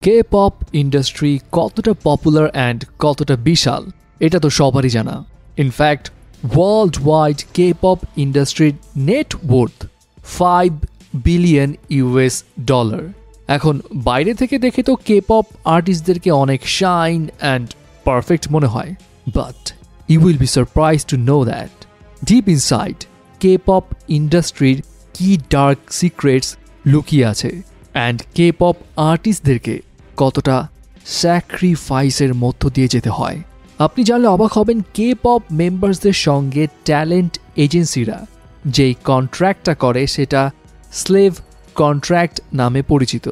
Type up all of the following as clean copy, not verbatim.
K-pop industry কতটা popular and কতটা বিশাল এটা তো সবারই জানা। ইনফ্যাক্ট ওয়ার্ল্ড ওয়াইড কে-পপ ইন্ডাস্ট্রির নেট ওয়ার্থ $5 বিলিয়ন। এখন বাইরে থেকে দেখে তো কে-পপ আর্টিস্টদেরকে অনেক শাইন অ্যান্ড পারফেক্ট মনে হয়, but you will be surprise to know that deep inside K-pop ইন্ডাস্ট্রির কি ডার্ক সিক্রেটস লুকিয়ে আছে অ্যান্ড কে-পপ আর্টিস্টদেরকে কতটা স্যাক্রিফাইসের মধ্য দিয়ে যেতে হয়। আপনি জানলে অবাক হবেন কে-পপ মেম্বার্সদের সঙ্গে ট্যালেন্ট এজেন্সিরা যেই কন্ট্রাক্টটা করে সেটা স্লেভ কন্ট্রাক্ট নামে পরিচিত।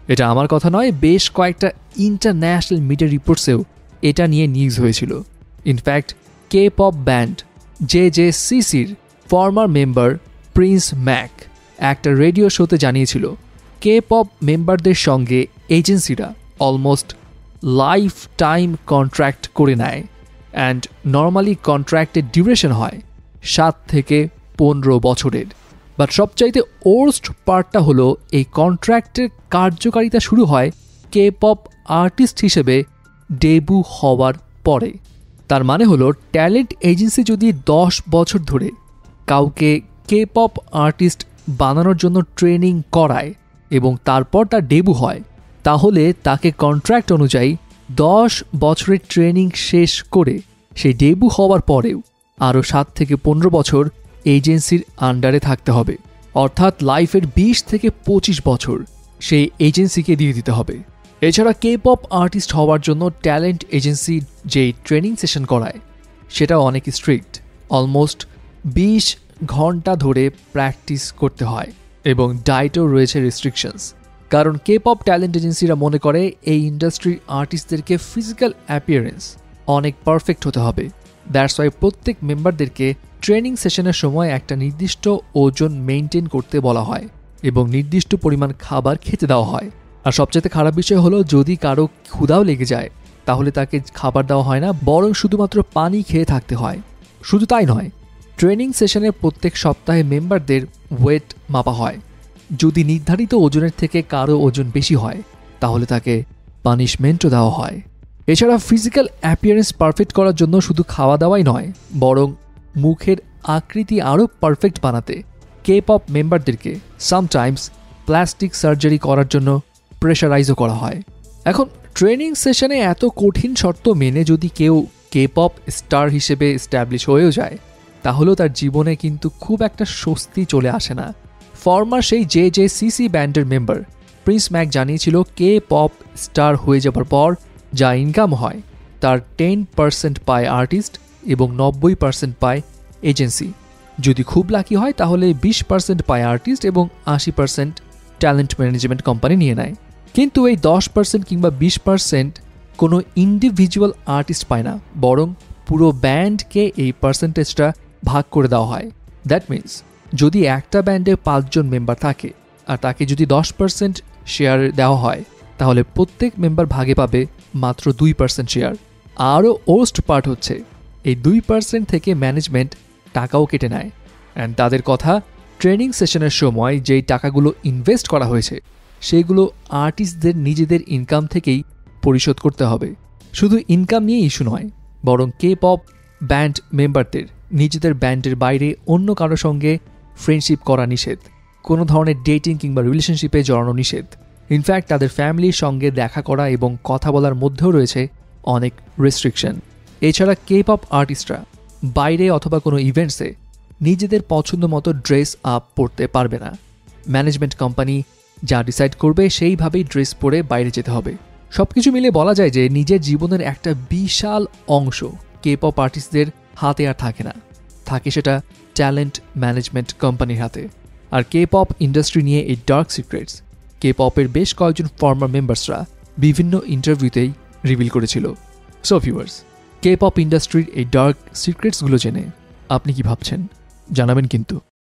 এটা আমার কথা নয়, বেশ কয়েকটা ইন্টারন্যাশনাল মিডিয়া রিপোর্টসেও এটা নিয়ে নিউজ হয়েছিল। ইনফ্যাক্ট কে-পপ ব্যান্ড JJCCর ফর্মার মেম্বার প্রিন্স ম্যাক একটা রেডিও শোতে জানিয়েছিল কে-পপ মেম্বারদের সঙ্গে এজেন্সিরা অলমোস্ট লাইফ টাইম কন্ট্রাক্ট করে নেয় অ্যান্ড নর্মালি কন্ট্রাক্টের ডিউরেশন হয় 7 থেকে 15 বছরের। বাট সবচাইতে ওর্স্ট পার্টটা হলো এই কন্ট্রাক্টের কার্যকারিতা শুরু হয় কে-পপ আর্টিস্ট হিসেবে ডেবু হওয়ার পরে। তার মানে হলো ট্যালেন্ট এজেন্সি যদি 10 বছর ধরে কাউকে কে-পপ আর্টিস্ট বানানোর জন্য ট্রেনিং করায় এবং তারপর তার ডেবু হয়, তাহলে তাকে কন্ট্রাক্ট অনুযায়ী 10 বছরের ট্রেনিং শেষ করে সেই ডেবু হওয়ার পরেও আরও 7 থেকে 15 বছর এজেন্সির আন্ডারে থাকতে হবে। অর্থাৎ লাইফের 20 থেকে 25 বছর সেই এজেন্সিকে দিয়ে দিতে হবে। এছাড়া কে-পপ আর্টিস্ট হওয়ার জন্য ট্যালেন্ট এজেন্সি যেই ট্রেনিং সেশন করায় সেটা অনেক স্ট্রিক্ট। অলমোস্ট 20 ঘন্টা ধরে প্র্যাকটিস করতে হয় এবং ডায়েটও রয়েছে রেস্ট্রিকশনস। কারণ কে-পপ ট্যালেন্ট এজেন্সিরা মনে করে এই ইন্ডাস্ট্রির আর্টিস্টদেরকে ফিজিক্যাল অ্যাপিয়ারেন্স অনেক পারফেক্ট হতে হবে। দ্যাটস ওয়াই প্রত্যেক মেম্বারদেরকে ট্রেনিং সেশনের সময় একটা নির্দিষ্ট ওজন মেনটেন করতে বলা হয় এবং নির্দিষ্ট পরিমাণ খাবার খেতে দেওয়া হয়। আর সবচেয়ে খারাপ বিষয় হলো যদি কারো ক্ষুধাও লেগে যায় তাহলে তাকে খাবার দেওয়া হয় না, বরং শুধুমাত্র পানি খেয়ে থাকতে হয়। শুধু তাই নয়, ট্রেনিং সেশনে প্রত্যেক সপ্তাহে মেম্বারদের ওয়েট মাপা হয়। যদি নির্ধারিত ওজনের থেকে কারো ওজন বেশি হয় তাহলে তাকে পানিশমেন্টও দেওয়া হয়। এছাড়া ফিজিক্যাল অ্যাপিয়ারেন্স পারফেক্ট করার জন্য শুধু খাওয়া দাওয়াই নয়, বরং মুখের আকৃতি আরও পারফেক্ট বানাতে কে-পপ মেম্বারদেরকে সামটাইমস প্লাস্টিক সার্জারি করার জন্য প্রেশারাইজও করা হয়। এখন ট্রেনিং সেশনে এত কঠিন শর্ত মেনে যদি কেউ কে-পপ স্টার হিসেবে এস্টাবলিশ হয়েও যায় তাহলেও তার জীবনে কিন্তু খুব একটা স্বস্তি চলে আসে না। ফর্মার সেই JJCC ব্যান্ডের মেম্বার প্রিন্স ম্যাক জানিয়েছিল কে-পপ স্টার হয়ে যাবার পর যা ইনকাম হয় তার 10% পায় আর্টিস্ট এবং 90% পায় এজেন্সি। যদি খুব লাকি হয় তাহলে 20% পায় আর্টিস্ট এবং 80% ট্যালেন্ট ম্যানেজমেন্ট কোম্পানি নিয়ে নেয়। কিন্তু এই 10% কিংবা 20% কোনো ইন্ডিভিজুয়াল আর্টিস্ট পায় না, বরং পুরো ব্যান্ডকে এই পার্সেন্টেজটা ভাগ করে দেওয়া হয়। দ্যাট মিনস যদি একটা ব্যান্ডে 5 জন মেম্বার থাকে আর তাকে যদি 10% শেয়ার দেওয়া হয় তাহলে প্রত্যেক মেম্বার ভাগে পাবে মাত্র 2% শেয়ার। আরও ওর্স্ট পার্ট হচ্ছে এই 2% থেকে ম্যানেজমেন্ট টাকাও কেটে নেয় অ্যান্ড তাদের কথা ট্রেনিং সেশনের সময় যেই টাকাগুলো ইনভেস্ট করা হয়েছে সেগুলো আর্টিস্টদের নিজেদের ইনকাম থেকেই পরিশোধ করতে হবে। শুধু ইনকাম নিয়ে ইস্যু নয়, বরং কে-পপ ব্যান্ড মেম্বারদের নিজেদের ব্যান্ডের বাইরে অন্য কারো সঙ্গে ফ্রেন্ডশিপ করা নিষেধ, কোনো ধরনের ডেটিং কিংবা রিলেশনশিপে জড়ানো নিষেধ। ইনফ্যাক্ট তাদের ফ্যামিলির সঙ্গে দেখা করা এবং কথা বলার মধ্যেও রয়েছে অনেক রেস্ট্রিকশন। এছাড়া কে-পপ আর্টিস্টরা বাইরে অথবা কোনো ইভেন্টসে নিজেদের পছন্দ মতো ড্রেস আপ পরতে পারবে না। ম্যানেজমেন্ট কোম্পানি যা ডিসাইড করবে সেইভাবেই ড্রেস পরে বাইরে যেতে হবে। সব কিছু মিলে বলা যায় যে নিজের জীবনের একটা বিশাল অংশ কে-পপ আর্টিস্টদের হাতে আর থাকে না, থাকে সেটা ট্যালেন্ট ম্যানেজমেন্ট কোম্পানির হাতে। আর কে-পপ ইন্ডাস্ট্রি নিয়ে এই ডার্ক সিক্রেটস কে-পপের বেশ কয়েকজন ফর্মার মেম্বার্সরা বিভিন্ন ইন্টারভিউতেই রিভিল করেছিল। সো ভিউয়ার্স, কে-পপ ইন্ডাস্ট্রির এই ডার্ক সিক্রেটসগুলো জেনে আপনি কি ভাবছেন জানাবেন কিন্তু।